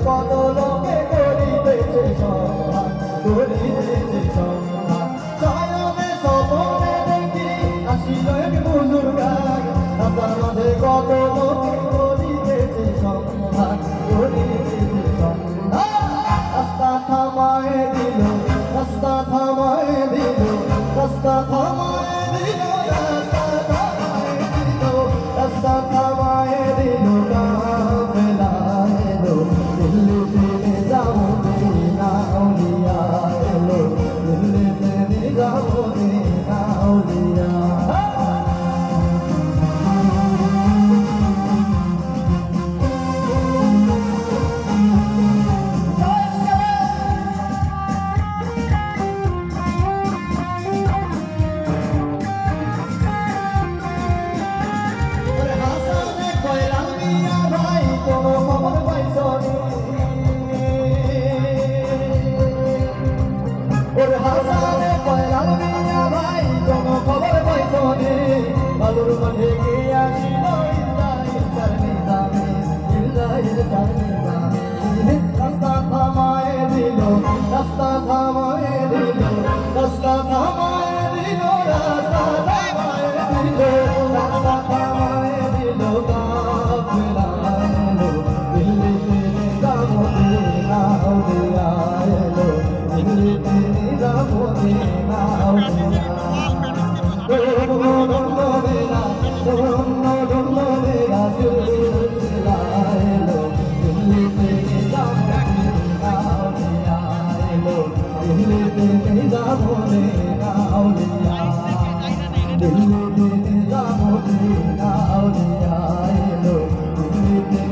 কত লোকে করিতেছে সন্ধান করিতেছে সন্ধান শয়নে স্বপ্নে দেখি আসিল এক বুজুর্গান রাস্তার মাঝে কত লোকে করিতেছে সন্ধান করিতেছে সন্ধান রাস্তা থামায় দিল রাস্তা থামায় দিল রাস্তা থামায় দিল রাস্তা থামায় দিল কাফেলা এলো দিল্লি থেকে যাবো মদিনা আউলিয়া এলো দিল্লি থেকে যাবো মদিনা আউলিয়া ওরে হাসানে কয়লাল মিয়া ভাই কোনো খবর পাইছো নি বালুর মাঠে গিয়ে আসিল ইসরাইল চারনি দামে ইসরাইল চারনি দামে রাস্তা থামায় দিল রাস্তা থামায় দিল রাস্তা থামায় দিল রাস্তা থামায় দিল রাস্তা থামায় দিল কাফেলা এলো দিল্লি থেকে যাবো মদিনা আউলিয়া এলো দিল্লি থেকে যাবো মদিনা আউলিয়া এলো দিল্লি থেকে যাবো মদিনা আউলিয়া এলো দিল্লি থেকে যাবো মদিনা আউলিয়া দিল্লি থেকে যাবো মদিনা আউলিয়া এলো দিল্লি থেকে